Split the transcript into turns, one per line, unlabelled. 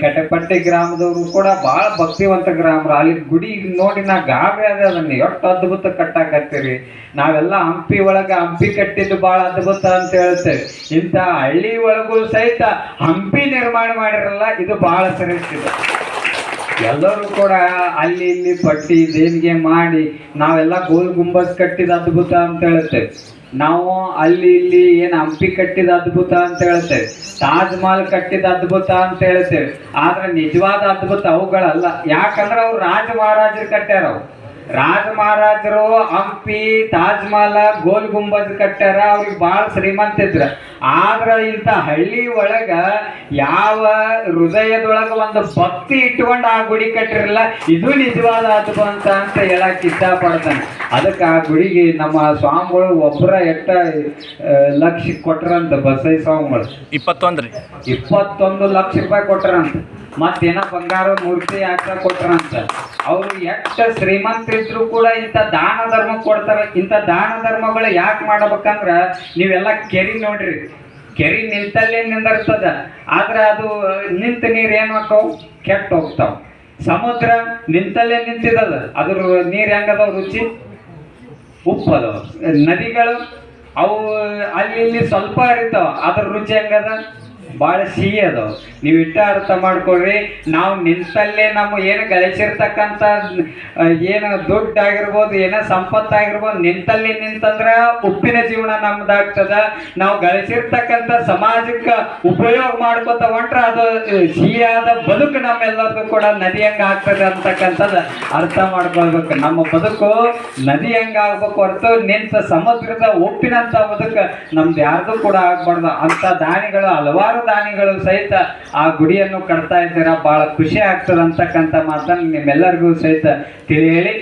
ಕಟೆಪಟ್ಟಿ ಗ್ರಾಮದವರು ಕೂಡ ಬಹಳ ಭಕ್ತಿವಂತ ಗ್ರಾಮರು. ಅಲ್ಲಿ ಗುಡಿ ನೋಡಿ ನಾ ಗಾಬರಿ ಅದ, ಅದನ್ನ ಎಷ್ಟು ಅದ್ಭುತ ಕಟ್ಟಾಕತ್ತೀರಿ. ನಾವೆಲ್ಲ ಹಂಪಿ ಒಳಗ ಹಂಪಿ ಕಟ್ಟಿದ್ದು ಬಹಳ ಅದ್ಭುತ ಅಂತ ಹೇಳ್ತೇವೆ. ಇಂಥ ಹಳ್ಳಿ ಒಳಗೂ ಸಹಿತ ಹಂಪಿ ನಿರ್ಮಾಣ ಮಾಡಿರಲ್ಲ, ಇದು ಬಹಳ ಶ್ರೇಷ್ಠ ಇದೆ. ಎಲ್ಲರೂ ಕೂಡ ಅಲ್ಲಿ ಇಲ್ಲಿ ಪಟ್ಟಿ ದೇಣಿಗೆ ಮಾಡಿ ನಾವೆಲ್ಲ ಗೋಲ್ ಗುಂಬಸ್ ಕಟ್ಟಿದ ಅದ್ಭುತ ಅಂತ ಹೇಳ್ತೇವೆ. ನಾವು ಅಲ್ಲಿ ಇಲ್ಲಿ ಏನು ಹಂಪಿ ಕಟ್ಟಿದ ಅದ್ಭುತ ಅಂತ ಹೇಳ್ತೇವೆ, ತಾಜ್ ಮಹಲ್ ಕಟ್ಟಿದ ಅದ್ಭುತ ಅಂತ ಹೇಳ್ತೇವೆ. ಆದ್ರೆ ನಿಜವಾದ ಅದ್ಭುತ ಅವುಗಳಲ್ಲ. ಯಾಕಂದ್ರೆ ಅವ್ರು ರಾಜ ಮಹಾರಾಜರು ಕಟ್ಟ್ಯಾರ. ಅವು ರಾಜ ಮಹಾರಾಜರು ಹಂಪಿ, ತಾಜ್ ಮಹಲ್, ಗೋಲ್ ಗುಂಬಜ್ ಕಟ್ಟ್ಯಾರ. ಅವ್ರಿಗೆ ಭಾಳ ಶ್ರೀಮಂತ ಇದ್ರ. ಆದ್ರ ಇಂಥ ಹಳ್ಳಿ ಒಳಗ ಯಾವ ಹೃದಯದೊಳಗ ಒಂದು ಭಕ್ತಿ ಇಟ್ಕೊಂಡು ಆ ಗುಡಿ ಕಟ್ಟಿರಲ್ಲ, ಇದು ನಿಜವಾದ ಅದ್ಭುತ ಅಂತ ಹೇಳಕ್ ಇಷ್ಟಪಡ್ತಾನೆ. ಅದಕ್ಕೆ ಆ ಗುಡಿಗೆ ನಮ್ಮ ಸ್ವಾಮಿಗಳು ಒಬ್ಬರ ಎಷ್ಟ ಲಕ್ಷ ಕೊಟ್ರಂತ. ಬಸೈ ಸ್ವಾಮಿಗಳು 21 ಲಕ್ಷ ರೂಪಾಯಿ ಕೊಟ್ರಂತ. ಮತ್ತೇನ ಬಂಗಾರ ಮೂರ್ತಿ ಹಾಕ ಕೊಟ್ರಂತ. ಅವರು ಎಷ್ಟು ಶ್ರೀಮಂತ ಇದ್ರು ಕೂಡ ಇಂಥ ದಾನ ಧರ್ಮ ಕೊಡ್ತಾರೆ. ಇಂಥ ದಾನ ಧರ್ಮಗಳು ಯಾಕೆ ಮಾಡ್ಬೇಕಂದ್ರ, ನೀವೆಲ್ಲ ಕೆರಿ ನೋಡ್ರಿ, ಕೆರಿ ನಿಂತಲ್ಲೇ ನಿಂದಿರ್ತದ. ಆದ್ರೆ ಅದು ನಿಂತ ನೀರು ಏನು ಹಾಕವು, ಕೆಟ್ಟ ಹೋಗ್ತಾವ. ಸಮುದ್ರ ನಿಂತಲ್ಲೇ ನಿಂತಿದದ, ಅದ್ರ ನೀರು ಹೆಂಗದವ, ರುಚಿ ಉಪ್ಪದವ. ನದಿಗಳು ಅವು ಅಲ್ಲಿ ಇಲ್ಲಿ ಸ್ವಲ್ಪ ಹರಿತಾವ, ಅದ್ರ ರುಚಿ ಹೆಂಗದ, ಭಾಳ ಸಿಹಿ ಅದಾವ. ನೀವು ಇಟ್ಟ ಅರ್ಥ ಮಾಡ್ಕೊಳ್ರಿ. ನಾವು ನಿಂತಲ್ಲೇ ನಮ್ಮ ಏನು ಗಳಿಸಿರ್ತಕ್ಕಂಥ ಏನು ದುಡ್ಡು ಆಗಿರ್ಬೋದು, ಏನೋ ಸಂಪತ್ತಾಗಿರ್ಬೋದು, ನಿಂತಲ್ಲಿ ನಿಂತಂದ್ರೆ ಉಪ್ಪಿನ ಜೀವನ ನಮ್ದಾಗ್ತದ. ನಾವು ಗಳಿಸಿರ್ತಕ್ಕಂಥ ಸಮಾಜಕ್ಕೆ ಉಪಯೋಗ ಮಾಡ್ಕೊತ ಹೊಂಟ್ರೆ ಅದು ಸಿಹಿಯಾದ ಬದುಕು ನಮ್ಮೆಲ್ಲರಿಗೂ ಕೂಡ ನದಿ ಹಂಗೆ ಆಗ್ತದೆ ಅಂತಕ್ಕಂಥದ್ದು ಅರ್ಥ ಮಾಡ್ಕೊಳ್ಬೇಕು. ನಮ್ಮ ಬದುಕು ನದಿ ಹಂಗೆ ಆಗ್ಬೇಕು ಹೊರತು ನಿಂತ ಸಮುದ್ರದ ಉಪ್ಪಿನಂಥ ಬದುಕು ನಮ್ದು ಯಾರ್ದು ಕೂಡ ಆಗ್ಬಾರ್ದು. ಅಂಥ ದಾನಿಗಳು, ಹಲವಾರು ದಾನಿಗಳು ಸಹಿತ ಆ ಗುಡಿಯನ್ನು ಕಟ್ತಾ ಇದ್ದೀರಾ. ಬಹಳ ಖುಷಿ ಆಗ್ತದೆ ಅಂತಕ್ಕಂಥ ಮಾತನ್ನು ನಿಮ್ಮೆಲ್ಲರಿಗೂ ಸಹಿತ ತಿಳಿ ಹೇಳಿ